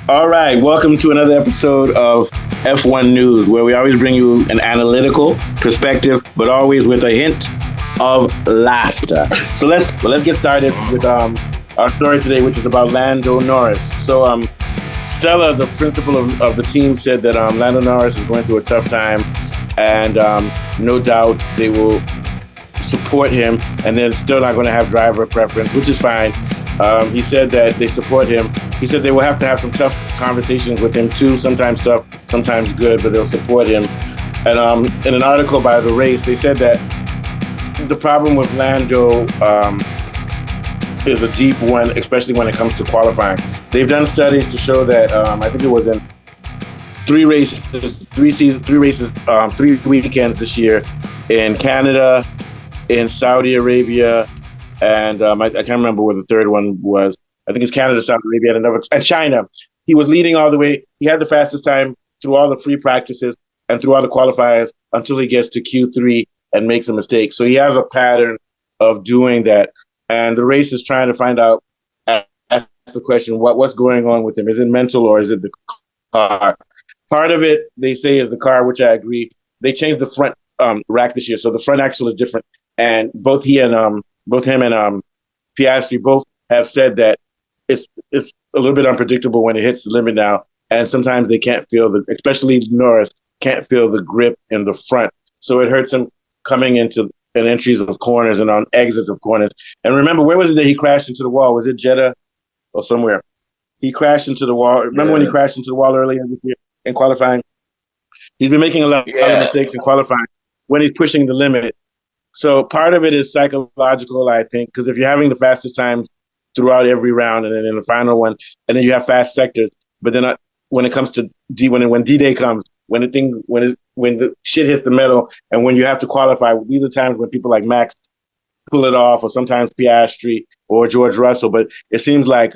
All right, welcome to another episode of F1 News, where we always bring you an analytical perspective, but always with a hint of laughter. So let's get started with our story today, which is about Lando Norris. So Stella, the principal of the team, said that Lando Norris is going through a tough time, and no doubt they will support him, and they're still not going to have driver preference, which is fine. He said that they support him. He said they will have to have some tough conversations with him too, sometimes tough, sometimes good, but they'll support him. And in an article by The Race, they said that the problem with Lando is a deep one, especially when it comes to qualifying. They've done studies to show that I think it was in three weekends this year in Canada, in Saudi Arabia, and I can't remember where the third one was. I think it's Canada, Saudi Arabia, and China. He was leading all the way. He had the fastest time through all the free practices and through all the qualifiers until he gets to Q3 and makes a mistake. So he has a pattern of doing that. And the race is trying to find out, ask the question, what's going on with him? Is it mental or is it the car? Part of it, they say, is the car, which I agree. They changed the front rack this year, so the front axle is different. And both him and Piastri both have said that it's a little bit unpredictable when it hits the limit now, and sometimes they can't feel especially Norris can't feel the grip in the front, so it hurts him coming into entries of corners and on exits of corners. And remember, where was it that he crashed into the wall? Was it Jeddah or somewhere? He crashed into the wall. Remember when he crashed into the wall earlier this year in qualifying? He's been making a lot of mistakes in qualifying when he's pushing the limit. So part of it is psychological, I think, because if you're having the fastest times throughout every round, and then in the final one, and then you have fast sectors, but then when it comes to when D-Day comes, when the shit hits the metal, and when you have to qualify, these are times when people like Max pull it off, or sometimes Piastri or George Russell. But it seems like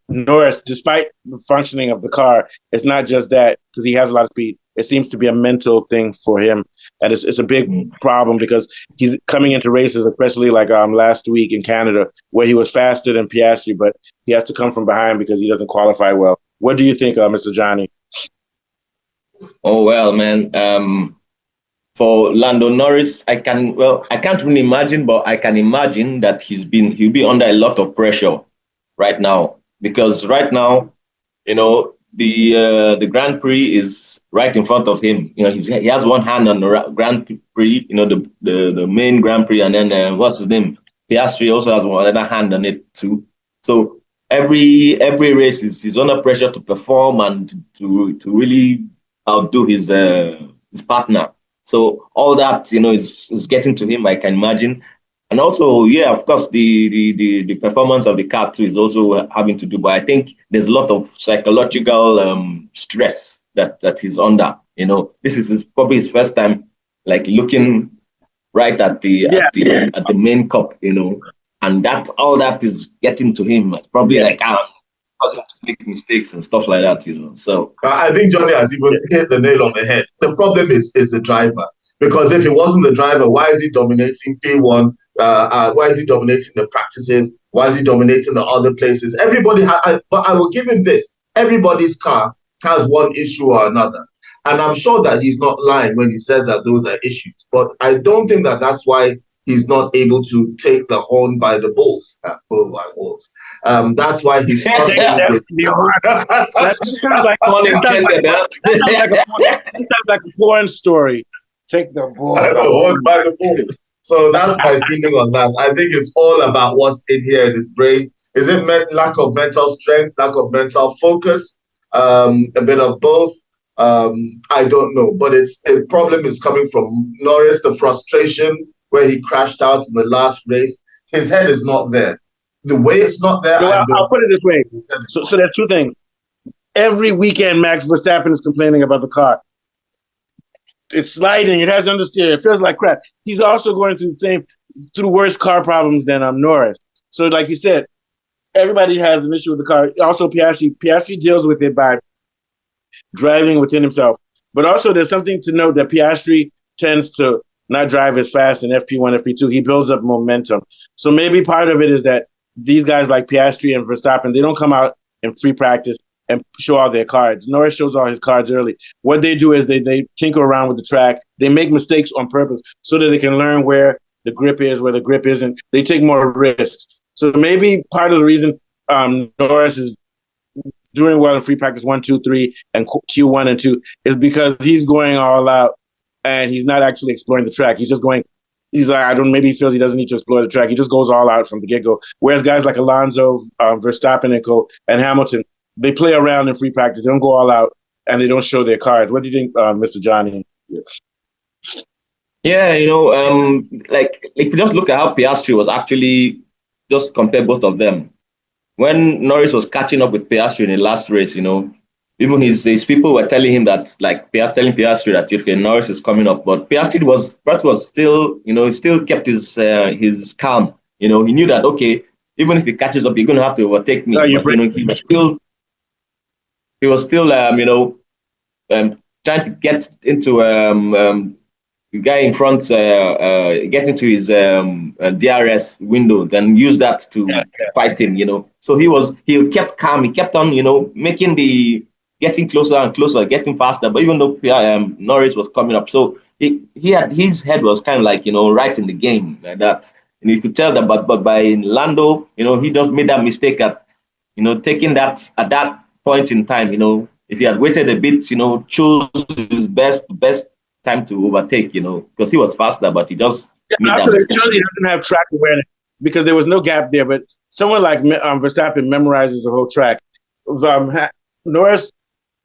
Norris, despite the functioning of the car, it's not just that, because he has a lot of speed. It seems to be a mental thing for him, and it's a big problem because he's coming into races, especially like last week in Canada, where he was faster than Piastri, but he has to come from behind because he doesn't qualify well. What do you think, Mr. Johnny? Oh well, man. For Lando Norris, I can't really imagine, but I can imagine that he'll be under a lot of pressure right now, because right now, the Grand Prix is right in front of him. He has one hand on the Grand Prix, the main Grand Prix, and then what's his name? Piastri also has one other hand on it too. So every race he's under pressure to perform and to really outdo his partner. So all that is getting to him, I can imagine. And also, of course, the performance of the car too is also having to do. But I think there's a lot of psychological stress that he's under. This is probably his first time, like looking right at the main cup. And all that is getting to him. It's probably causing him to make mistakes and stuff like that. So I think Johnny has even hit the nail on the head. The problem is the driver. Because if it wasn't the driver, why is he dominating P1? Why is he dominating the practices? Why is he dominating the other places? Everybody, but I will give him this. Everybody's car has one issue or another. And I'm sure that he's not lying when he says that those are issues. But I don't think that that's why he's not able to take the horn by the bulls. That's why he's struggling with... That sounds like a porn story. Take the ball. By the ball. So that's my feeling on that. I think it's all about what's in here in his brain. Is it lack of mental strength, lack of mental focus, a bit of both? I don't know. But a problem is coming from Norris, the frustration where he crashed out in the last race. His head is not there. The way it's not there. No, I'll put it this way. So there's two things. Every weekend, Max Verstappen is complaining about the car. It's sliding. It has understeer. It feels like crap. He's also going through worse car problems than Norris. So, like you said, everybody has an issue with the car. Also, Piastri deals with it by driving within himself. But also, there's something to note that Piastri tends to not drive as fast in FP1, FP2. He builds up momentum. So maybe part of it is that these guys like Piastri and Verstappen, they don't come out in free practice and show all their cards. Norris shows all his cards early. What they do is they tinker around with the track. They make mistakes on purpose so that they can learn where the grip is, where the grip isn't. They take more risks. So maybe part of the reason Norris is doing well in free practice 1, 2, 3, and Q1 and 2 is because he's going all out and he's not actually exploring the track. He's just going. He's like, I don't. Maybe he feels he doesn't need to explore the track. He just goes all out from the get-go. Whereas guys like Alonso, Verstappen, and Hamilton, they play around in free practice. They don't go all out and they don't show their cards. What do you think, Mr. Johnny? Yeah, like if you just look at how Piastri was actually, just compare both of them. When Norris was catching up with Piastri in the last race, even his people were telling him that, like, telling Piastri that, okay, Norris is coming up. But Piastri was still, he still kept his calm. He knew that, okay, even if he catches up, you're going to have to overtake me. But, he was still, trying to get into the guy in front, get into his DRS window, then use that to fight him. So he kept calm. He kept on, getting closer and closer, getting faster. But even though Norris was coming up, so his head was kind of like, right in the game like that. And you could tell that, but by Lando, he just made that mistake at, taking that at that point in time. If he had waited a bit, chose his best time to overtake, because he was faster, but he just made that mistake. He doesn't have track awareness because there was no gap there. But someone like Verstappen memorizes the whole track. Norris,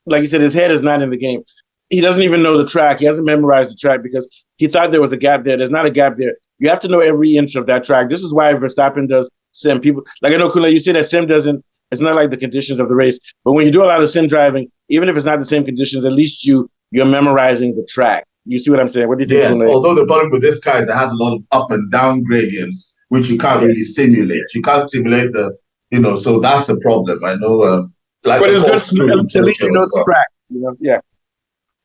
like you said, his head is not in the game. He doesn't even know the track. He hasn't memorized the track because he thought there was a gap there. There's not a gap there. You have to know every inch of that track. This is why Verstappen does sim. People, like I know, Kula, you say that sim doesn't, it's not like the conditions of the race. But when you do a lot of sim driving, even if it's not the same conditions, at least you're memorizing the track. You see what I'm saying? What do you think? Yes, although the problem with this car is it has a lot of up and down gradients, which you can't really simulate. You can't simulate so that's a problem. I know, like but the it's good at least you know the track. Yeah.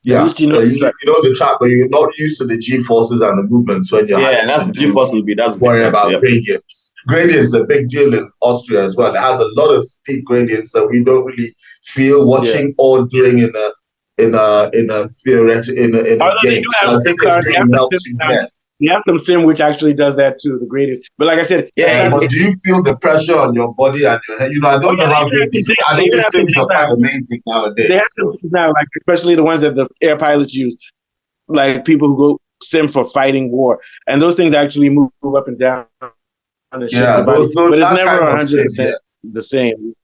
Yeah, at least you know the track, but you're not used to the G-forces and the movements when you're and that's G-force will be worry about gradients. Gradients are a big deal in Austria as well. It has a lot of steep gradients that we don't really feel watching or doing in a theoretic in a game. So I think the game helps you less. You have some sim which actually does that too, the gradients. But like I said, but do you feel the pressure on your body and your head? I don't know how good these. I know these sims are kind of amazing nowadays. They have to now, like especially the ones that the air pilots use, like people who go sim for fighting war, and those things actually move up and down. Those, but it's never 100% the same.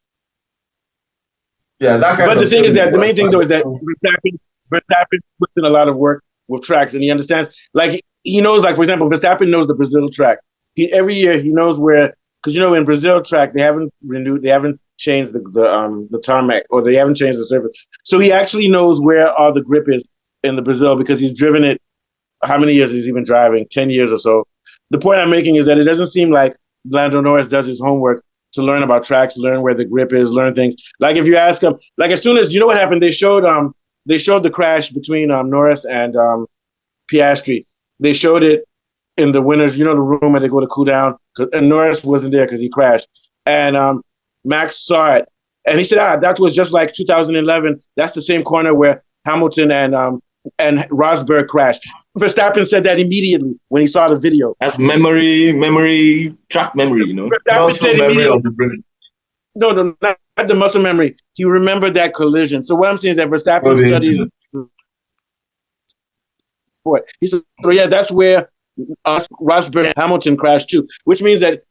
Yeah, that kind but of the thing is that the main thing though is that Verstappen puts in a lot of work with tracks, and he understands. Like he knows, like for example, Verstappen knows the Brazil track. Every year he knows where, because in Brazil track they haven't changed the tarmac, or they haven't changed the surface. So he actually knows where all the grip is in the Brazil because he's driven it. How many years has he been driving? 10 years or so. The point I'm making is that it doesn't seem like Lando Norris does his homework to learn about tracks, learn where the grip is, learn things. Like if you ask him, like as soon as what happened, they showed the crash between Norris and Piastri. They showed it in the winners, the room where they go to cool down, and Norris wasn't there because he crashed. And Max saw it, and he said, that was just like 2011. That's the same corner where Hamilton and Rosberg crashed. Verstappen said that immediately when he saw the video. That's track memory, Muscle memory of the brain. No, not the muscle memory. He remembered that collision. So what I'm saying is that Verstappen studies. He said, that's where Rosberg and Hamilton crashed too, which means a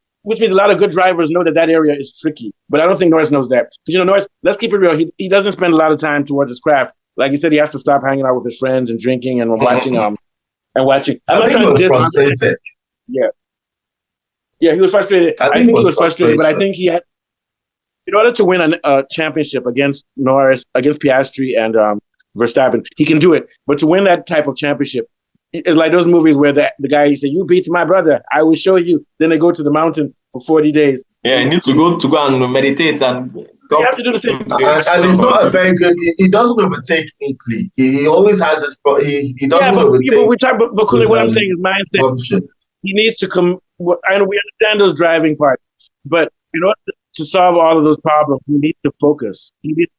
lot of good drivers know that area is tricky. But I don't think Norris knows that. Because Norris, let's keep it real. He doesn't spend a lot of time towards his craft. Like he said, he has to stop hanging out with his friends and drinking and watching and watching. I think he was frustrated. Yeah, he was frustrated. I think he was frustrated, but I think he had, in order to win a championship against Norris, against Piastri and Verstappen, he can do it. But to win that type of championship, it's like those movies where the guy, he said, "You beat my brother, I will show you." Then they go to the mountain for 40 days. Yeah, he needs to go and meditate and. You have to do the same. And he's not a very good. He doesn't overtake neatly. He always has this. He doesn't overtake. But what I'm saying is mindset. Function. He needs to come. I know we understand those driving parts, but in order to solve all of those problems, he needs to focus. He needs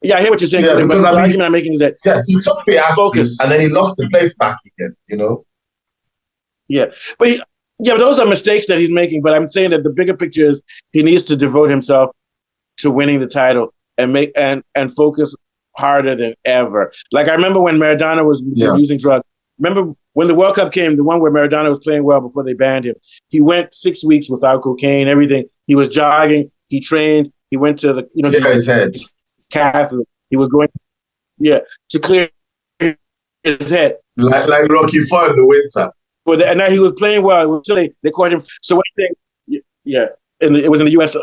Yeah, I hear what you're saying. Yeah, But because the I mean, argument I'm making is that he took Piastri focus. and then he lost the place back again. Yeah, but yeah, but those are mistakes that he's making. But I'm saying that the bigger picture is he needs to devote himself to winning the title and and focus harder than ever. Like I remember when Maradona was using drugs. Remember when the World Cup came, the one where Maradona was playing well before they banned him. He went 6 weeks without cocaine, everything. He was jogging, he trained, he went to the clear his head. Catholic. He was going to clear his head. Like Rocky IV in the winter. And now he was playing well. They caught him. So what do you think? Yeah. And it was in the U.S.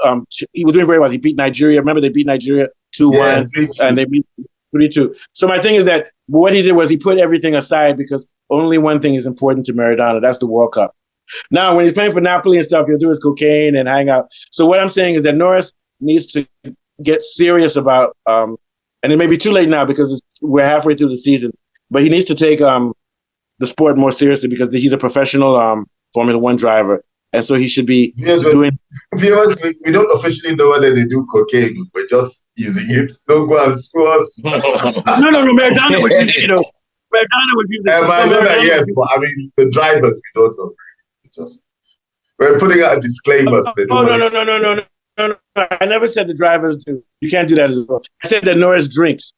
He was doing very well. He beat Nigeria. Remember, they beat Nigeria 2-1, and they beat 3-2. So my thing is that what he did was he put everything aside because only one thing is important to Maradona. That's the World Cup. Now, when he's playing for Napoli and stuff, he'll do his cocaine and hang out. So what I'm saying is that Norris needs to get serious about, and it may be too late now because we're halfway through the season, but he needs to take the sport more seriously because he's a professional Formula One driver. And so he should be doing. Viewers, we don't officially know whether they do cocaine. We're just using it. Don't go and sue us. No. Maradona was using it. Maradona was using it. Maradona, yes, but I mean, the drivers, we don't know. We're putting out disclaimers. No. I never said the drivers do. You can't do that as well. I said that Norris drinks.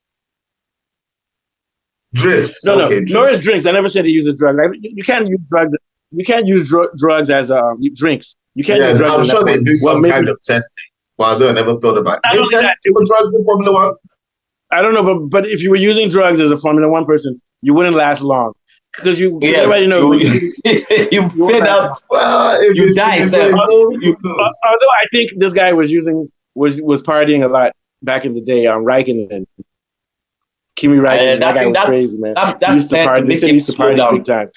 Drifts. No. Norris drinks. I never said he uses drugs. You can't use drugs. You can't use drugs as drinks. You can't use drugs. I'm sure they do some kind of testing. Well, I never thought about it. They test for drugs in Formula One? I don't know, but if you were using drugs as a Formula One person, you wouldn't last long. Because everybody knows you fed out. Well, you die. Although I think this guy was partying a lot back in the day on Raikkonen. Kimi Raikkonen, that guy was crazy, man. That's used to party. They said he used to party big time.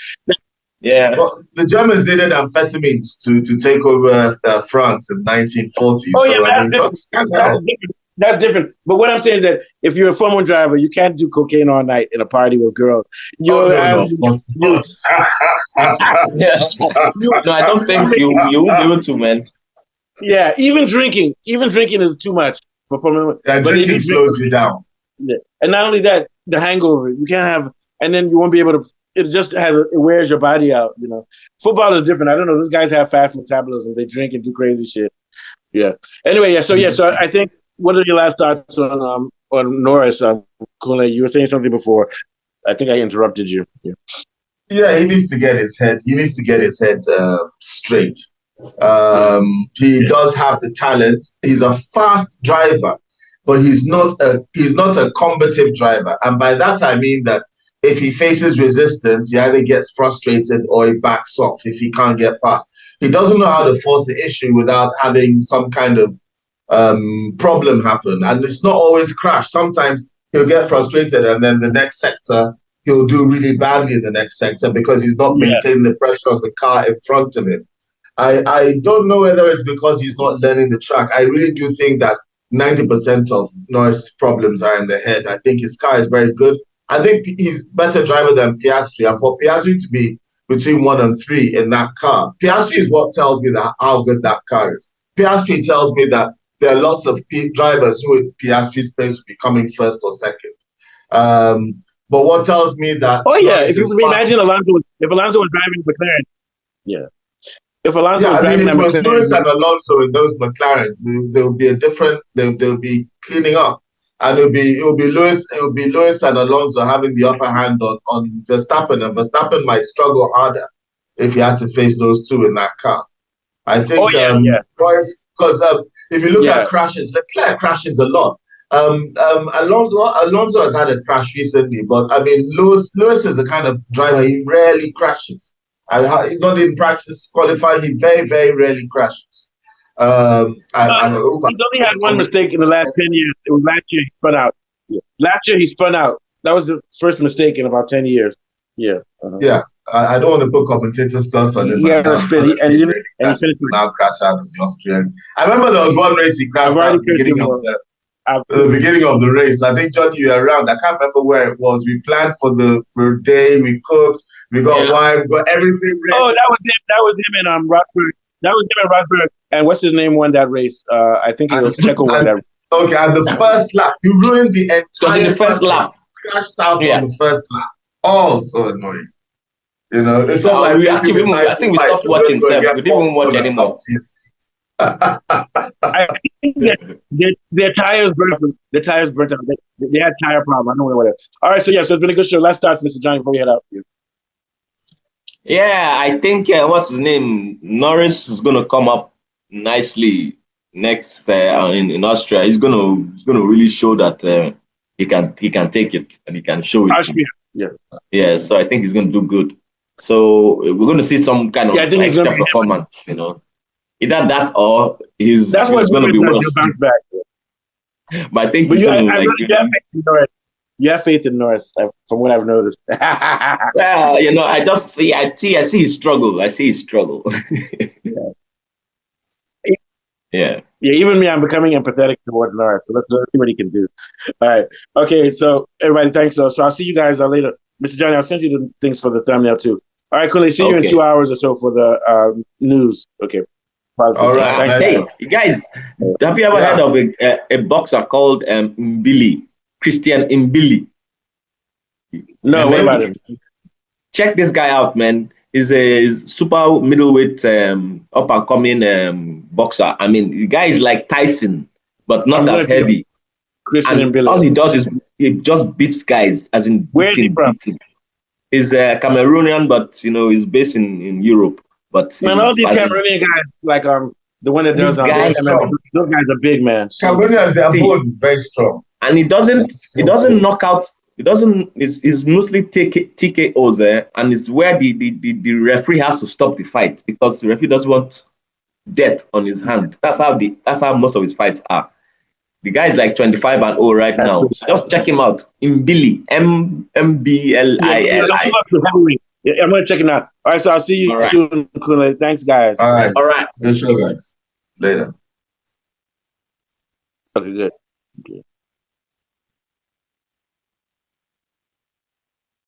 Yeah. Well, the Germans needed amphetamines to take over France in 1940. Oh, yeah, that's different. But what I'm saying is that if you're a Formula One driver, you can't do cocaine all night in a party with girls. No, of course not. No, I don't think you won't be able to, man. Yeah, even drinking is too much for Formula One. Yeah, drinking slows you down. Yeah. And not only that, the hangover. You can't have, and then you won't be able to. It wears your body out. Football is different. I don't know. Those guys have fast metabolism. They drink and do crazy shit. Yeah. Anyway, So I think. What are your last thoughts on Norris? Kunle, you were saying something before. I think I interrupted you. Yeah, he needs to get his head. Straight. He does have the talent. He's a fast driver, but he's not a combative driver. And by that I mean that if he faces resistance, he either gets frustrated or he backs off if he can't get past. He doesn't know how to force the issue without having some kind of problem happen. And it's not always crash. Sometimes he'll get frustrated and then the next sector, he'll do really badly in the next sector because he's not maintaining the pressure of the car in front of him. I don't know whether it's because he's not learning the track. I really do think that 90% of Norris' problems are in the head. I think his car is very good. I think he's better driver than Piastri. And for Piastri to be between 1 and 3 in that car, Piastri is what tells me that how good that car is. Piastri tells me that there are lots of drivers who in Piastri's place will be coming first or second. But what tells me that... Oh, yeah. If you imagine Alonso was driving McLaren. Yeah. If Alonso was driving if it was Norris and Alonso in those McLarens, there will be a different... They'll be cleaning up. And it will be Lewis and Alonso having the upper hand on Verstappen. And Verstappen might struggle harder if he had to face those two in that car. I think because if you look at crashes, Leclerc crashes a lot. Alonso has had a crash recently, but I mean, Lewis is the kind of driver, he rarely crashes. Not in practice, qualifying, he very, very rarely crashes. He's only had one mistake in the last 10 years. It was last year he spun out. Yeah. Last year he spun out. That was the first mistake in about 10 years. Yeah. Yeah. I don't want to put commentators' class on him. He finished now crash out of the Austrian. I remember there was one race he crashed out at the beginning of the race. I think, John, you were around. I can't remember where it was. We planned for the day. We cooked. We got wine. We got everything ready. Oh, that was him. That was him in Rosberg. That was him in Rosberg. And what's his name won that race? I think it was Checo won that race. Okay, and the first lap, you ruined the Because in entire the first circuit. lap, Crashed out yeah. on the first lap. Oh, so annoying. You know, it's not like we racing actually, in I think we fight. stopped watching. We didn't even watch anymore. I think their tires burnt. The tires burnt out. They had tire problem. I don't know what it is. All right, so yeah, so it's been a good show. Let's start, Mr. Johnny, before we head out. Yeah, I think what's his name? Norris is gonna come up nicely next in Austria. He's gonna really show that he can take it and he can show it. Austria, yeah. Yeah, so I think he's gonna do good. So we're gonna see some kind of extra performance, you know. Either that or he's gonna be worse. Bounce back. But I think he's gonna like. You have faith in Norris, from what I've noticed. Well, you know, I see his struggle. I see his struggle. Yeah. Yeah, even me, I'm becoming empathetic towards Norris. So let's see what he can do. All right. Okay, so everybody, thanks. So I'll see you guys later. Mr. Johnny, I'll send you the things for the thumbnail too. All right, Kunle, see you in 2 hours or so for the news. Okay. All right. Hey, guys, have you ever heard of a boxer called Mbili? Christian Mbili? No, what about him? Check this guy out, man. He's a super middleweight, up and coming boxer. I mean, the guy is like Tyson, but not as heavy. Christian Mbili. All he does is he just beats guys, as in beating. He's Cameroonian, but you know he's based in Europe. But man, all these Cameroonian guys, like the one that does those guys are big, man. Cameroonians, their bone is very strong, and he doesn't knock out. It's mostly TKOs, and it's where the referee has to stop the fight because the referee doesn't want death on his hand. That's how most of his fights are. The guy is like 25-0 right now. So just check him out. Mbili, Mbilli. Yeah, I'm gonna check it out. All right, so I'll see you soon, Kunle. Thanks, guys. All right. Good show, guys. Later. Okay, good. Okay.